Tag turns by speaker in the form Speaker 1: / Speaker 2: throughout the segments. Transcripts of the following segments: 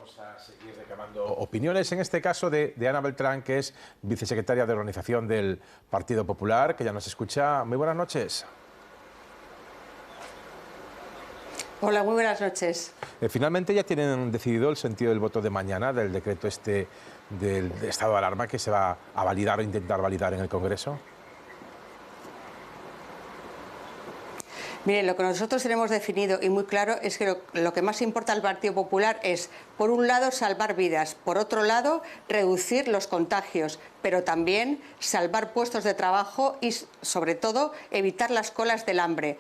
Speaker 1: Vamos a seguir recabando opiniones, en este caso de Ana Beltrán, que es vicesecretaria de Organización del Partido Popular, que ya nos escucha. Muy buenas noches.
Speaker 2: Hola, muy buenas noches.
Speaker 1: Finalmente ya tienen decidido el sentido del voto de mañana del decreto del estado de alarma que se va a validar o intentar validar en el Congreso.
Speaker 2: Miren, lo que nosotros tenemos definido y muy claro es que lo que más importa al Partido Popular es, por un lado, salvar vidas, por otro lado, reducir los contagios, pero también salvar puestos de trabajo y, sobre todo, evitar las colas del hambre.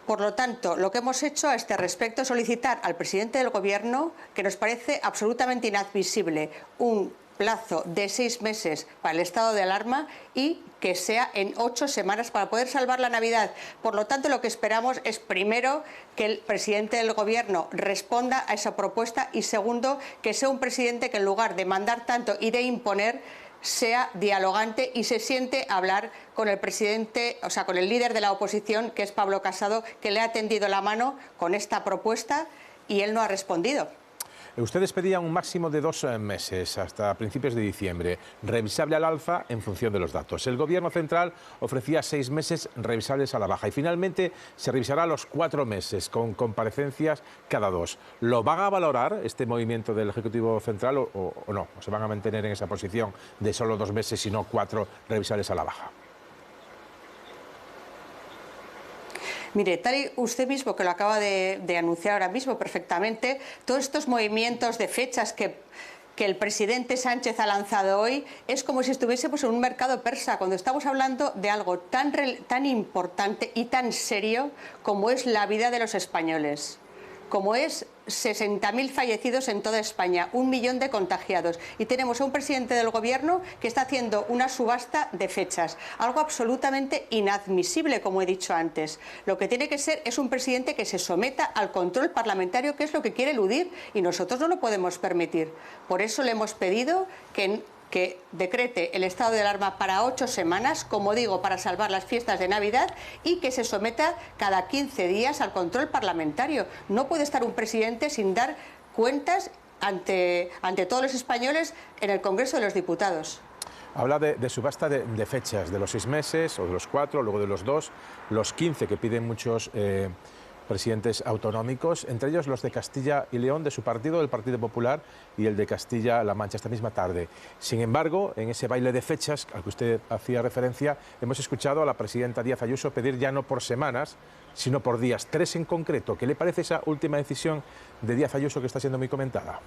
Speaker 2: Por lo tanto, lo que hemos hecho a este respecto es solicitar al presidente del Gobierno, que nos parece absolutamente inadmisible, un plazo de 6 meses para el estado de alarma y que sea en 8 semanas para poder salvar la Navidad. Por lo tanto, lo que esperamos es, primero, que el presidente del Gobierno responda a esa propuesta y, segundo, que sea un presidente que, en lugar de mandar tanto y de imponer, sea dialogante y se siente a hablar con el presidente, o sea, con el líder de la oposición, que es Pablo Casado, que le ha tendido la mano con esta propuesta y él no ha respondido.
Speaker 1: Ustedes pedían un máximo de 2 meses, hasta principios de diciembre, revisable al alza en función de los datos. El Gobierno central ofrecía 6 meses revisables a la baja y finalmente se revisará a los 4 meses, con comparecencias cada 2. ¿Lo van a valorar este movimiento del Ejecutivo Central o no? ¿O se van a mantener en esa posición de solo 2 meses y no 4 revisables a la baja?
Speaker 2: Mire, tal y usted mismo que lo acaba de anunciar ahora mismo perfectamente, todos estos movimientos de fechas que el presidente Sánchez ha lanzado hoy es como si estuviésemos en un mercado persa, cuando estamos hablando de algo tan importante y tan serio como es la vida de los españoles, como es 60.000 fallecidos en toda España, 1 millón de contagiados. Y tenemos a un presidente del Gobierno que está haciendo una subasta de fechas, algo absolutamente inadmisible, como he dicho antes. Lo que tiene que ser es un presidente que se someta al control parlamentario, que es lo que quiere eludir, y nosotros no lo podemos permitir. Por eso le hemos pedido que decrete el estado de alarma para 8 semanas, como digo, para salvar las fiestas de Navidad, y que se someta cada 15 días al control parlamentario. No puede estar un presidente sin dar cuentas ante todos los españoles en el Congreso de los Diputados.
Speaker 1: Habla de subasta de fechas, de los 6 meses o de los 4, luego de los 2, los 15 que piden muchos presidentes autonómicos, entre ellos los de Castilla y León, de su partido, del Partido Popular, y el de Castilla-La Mancha, esta misma tarde. Sin embargo, en ese baile de fechas al que usted hacía referencia, hemos escuchado a la presidenta Díaz Ayuso pedir ya no por semanas, sino por días, 3 en concreto. ¿Qué le parece esa última decisión de Díaz Ayuso que está siendo muy comentada?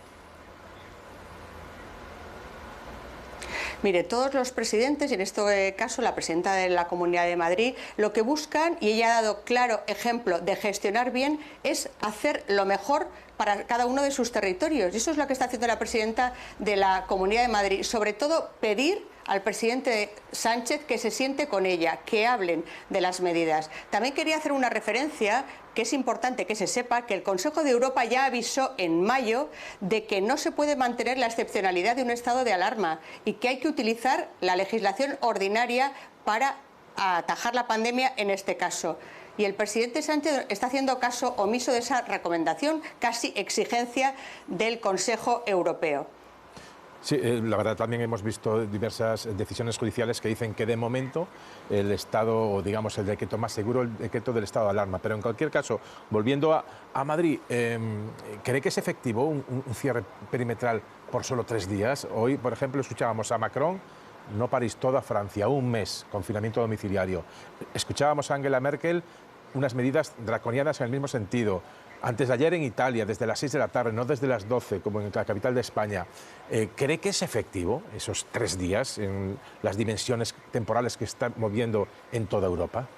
Speaker 2: Mire, todos los presidentes, y en este caso la presidenta de la Comunidad de Madrid, lo que buscan, y ella ha dado claro ejemplo de gestionar bien, es hacer lo mejor para cada uno de sus territorios. Y eso es lo que está haciendo la presidenta de la Comunidad de Madrid. Sobre todo, pedir al presidente Sánchez que se siente con ella, que hablen de las medidas. También quería hacer una referencia, que es importante que se sepa, que el Consejo de Europa ya avisó en mayo de que no se puede mantener la excepcionalidad de un estado de alarma y que hay que utilizar la legislación ordinaria para atajar la pandemia en este caso. Y el presidente Sánchez está haciendo caso omiso de esa recomendación, casi exigencia del Consejo Europeo.
Speaker 1: Sí, la verdad también hemos visto diversas decisiones judiciales que dicen que de momento el estado, o digamos el decreto más seguro, el decreto del estado de alarma. Pero en cualquier caso, volviendo a Madrid, ¿cree que es efectivo un cierre perimetral por solo 3 días? Hoy, por ejemplo, escuchábamos a Macron: no París, toda Francia, 1 mes, confinamiento domiciliario. Escuchábamos a Angela Merkel unas medidas draconianas en el mismo sentido. Antes de ayer en Italia, desde las 6 de la tarde, no desde las 12, como en la capital de España. ¿Cree que es efectivo esos 3 días en las dimensiones temporales que están moviendo en toda Europa?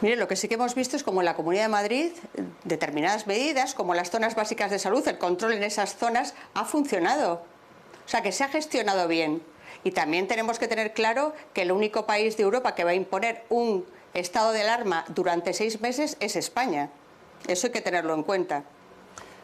Speaker 2: Mire, lo que sí que hemos visto es como en la Comunidad de Madrid determinadas medidas, como las zonas básicas de salud, el control en esas zonas ha funcionado. O sea, que se ha gestionado bien. Y también tenemos que tener claro que el único país de Europa que va a imponer un estado de alarma durante 6 meses es España. Eso hay que tenerlo en cuenta.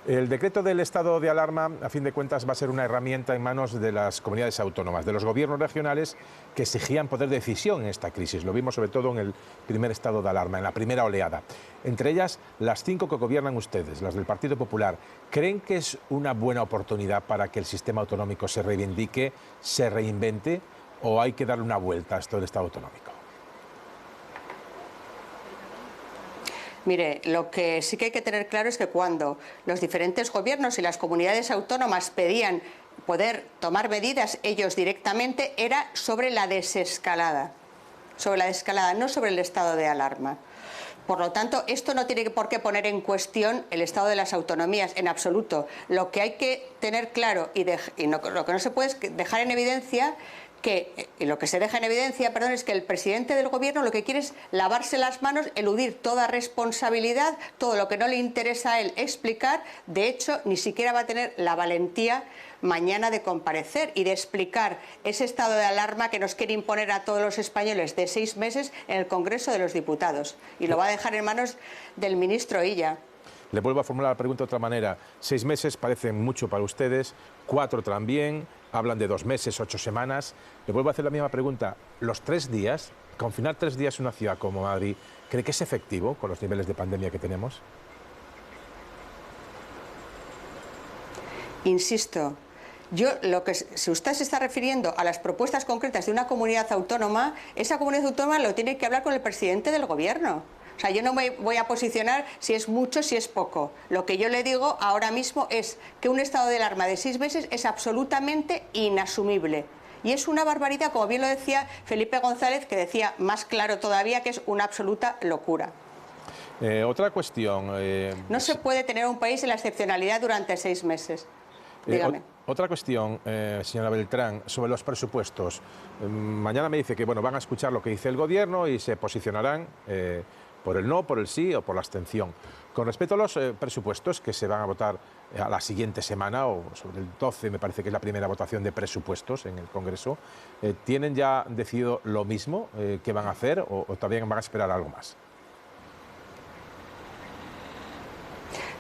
Speaker 1: El decreto del estado de alarma, a fin de cuentas, va a ser una herramienta en manos de las comunidades autónomas, de los gobiernos regionales que exigían poder de decisión en esta crisis. Lo vimos sobre todo en el primer estado de alarma, en la primera oleada. Entre ellas, las 5 que gobiernan ustedes, las del Partido Popular. ¿Creen que es una buena oportunidad para que el sistema autonómico se reivindique, se reinvente, o hay que darle una vuelta a esto del estado autonómico?
Speaker 2: Mire, lo que sí que hay que tener claro es que cuando los diferentes gobiernos y las comunidades autónomas pedían poder tomar medidas ellos directamente, era sobre la desescalada, no sobre el estado de alarma. Por lo tanto, esto no tiene por qué poner en cuestión el estado de las autonomías, en absoluto. Lo que hay que tener claro lo que no se puede es dejar en evidencia lo que se deja en evidencia, perdón, es que el presidente del gobierno lo que quiere es lavarse las manos, eludir toda responsabilidad, todo lo que no le interesa a él explicar. De hecho, ni siquiera va a tener la valentía mañana de comparecer y de explicar ese estado de alarma que nos quiere imponer a todos los españoles de 6 meses en el Congreso de los Diputados. Y lo va a dejar en manos del ministro Illa.
Speaker 1: Le vuelvo a formular la pregunta de otra manera. 6 meses parecen mucho para ustedes, 4 también, hablan de 2 meses, 8 semanas. Le vuelvo a hacer la misma pregunta. Los 3 días, confinar 3 días en una ciudad como Madrid, ¿cree que es efectivo con los niveles de pandemia que tenemos?
Speaker 2: Insisto, si usted se está refiriendo a las propuestas concretas de una comunidad autónoma, esa comunidad autónoma lo tiene que hablar con el presidente del gobierno. O sea, yo no me voy a posicionar si es mucho, si es poco. Lo que yo le digo ahora mismo es que un estado de alarma de 6 meses es absolutamente inasumible. Y es una barbaridad, como bien lo decía Felipe González, que decía más claro todavía que es una absoluta locura.
Speaker 1: Otra cuestión.
Speaker 2: No se puede tener un país en la excepcionalidad durante 6 meses. Dígame.
Speaker 1: Otra cuestión, señora Beltrán, sobre los presupuestos. Mañana me dice que van a escuchar lo que dice el Gobierno y se posicionarán por el no, por el sí o por la abstención. Con respecto a los presupuestos que se van a votar a la siguiente semana, o sobre el 12 me parece que es la primera votación de presupuestos en el Congreso, ¿tienen ya decidido lo mismo que van a hacer o todavía van a esperar algo más?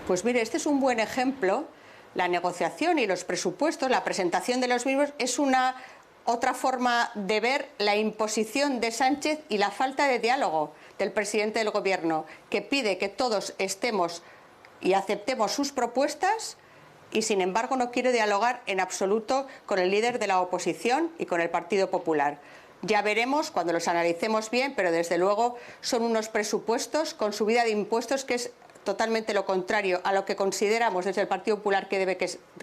Speaker 2: Pues mire, este es un buen ejemplo. La negociación y los presupuestos, la presentación de los mismos, es otra forma de ver la imposición de Sánchez y la falta de diálogo del presidente del Gobierno, que pide que todos estemos y aceptemos sus propuestas y, sin embargo, no quiere dialogar en absoluto con el líder de la oposición y con el Partido Popular. Ya veremos cuando los analicemos bien, pero desde luego son unos presupuestos con subida de impuestos que es totalmente lo contrario a lo que consideramos desde el Partido Popular que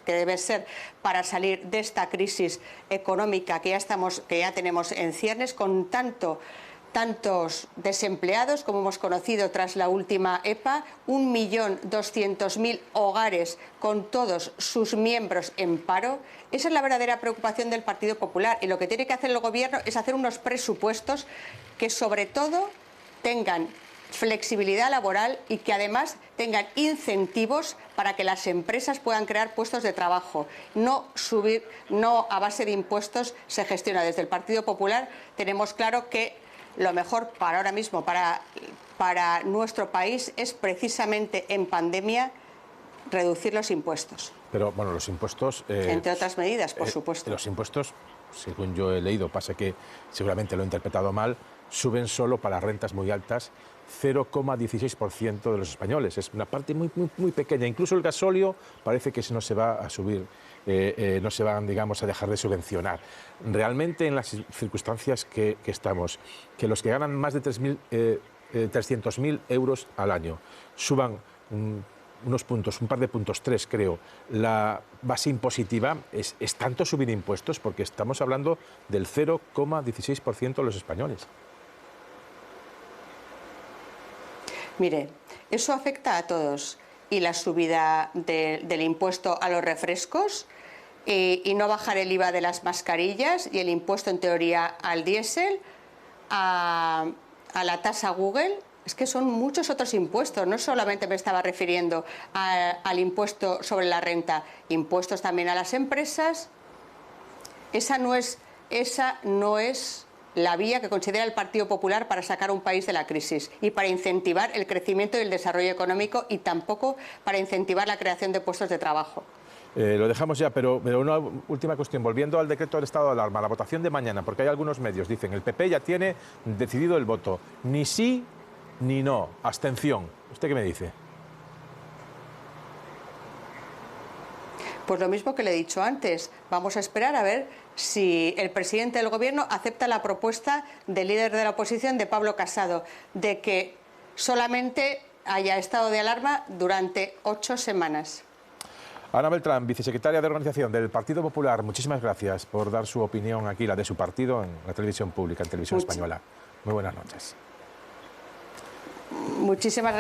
Speaker 2: debe ser para salir de esta crisis económica que ya tenemos en ciernes, con tantos desempleados como hemos conocido tras la última EPA, 1.200.000 hogares con todos sus miembros en paro. Esa es la verdadera preocupación del Partido Popular, y lo que tiene que hacer el Gobierno es hacer unos presupuestos que sobre todo tengan flexibilidad laboral y que además tengan incentivos para que las empresas puedan crear puestos de trabajo. No a base de impuestos se gestiona. Desde el Partido Popular tenemos claro que lo mejor para ahora mismo, para nuestro país, es precisamente en pandemia reducir los impuestos.
Speaker 1: Pero bueno, los impuestos...
Speaker 2: entre otras medidas, por supuesto.
Speaker 1: Los impuestos, según yo he leído, pasa que seguramente lo he interpretado mal, suben solo para rentas muy altas, 0,16% de los españoles. Es una parte muy, muy, muy pequeña. Incluso el gasóleo parece que no se va a subir, no se van, digamos, a dejar de subvencionar. Realmente, en las circunstancias que estamos, que los que ganan más de 300.000 euros al año suban unos puntos, un par de puntos, 3 creo, la base impositiva, es tanto subir impuestos, porque estamos hablando del 0,16% de los españoles.
Speaker 2: Mire, eso afecta a todos, y la subida del impuesto a los refrescos y no bajar el IVA de las mascarillas y el impuesto en teoría al diésel, a la tasa Google. Es que son muchos otros impuestos, no solamente me estaba refiriendo al impuesto sobre la renta, impuestos también a las empresas. Esa no es la vía que considera el Partido Popular para sacar un país de la crisis y para incentivar el crecimiento y el desarrollo económico, y tampoco para incentivar la creación de puestos de trabajo.
Speaker 1: Lo dejamos ya, pero una última cuestión. Volviendo al decreto del estado de alarma, la votación de mañana, porque hay algunos medios, dicen, el PP ya tiene decidido el voto. Ni sí ni no. Abstención. ¿Usted qué me dice?
Speaker 2: Pues lo mismo que le he dicho antes. Vamos a esperar a ver si el presidente del Gobierno acepta la propuesta del líder de la oposición, de Pablo Casado, de que solamente haya estado de alarma durante 8 semanas.
Speaker 1: Ana Beltrán, vicesecretaria de Organización del Partido Popular, muchísimas gracias por dar su opinión aquí, la de su partido, en la televisión pública, en Televisión Española. Muy buenas noches.
Speaker 2: Muchísimas gracias.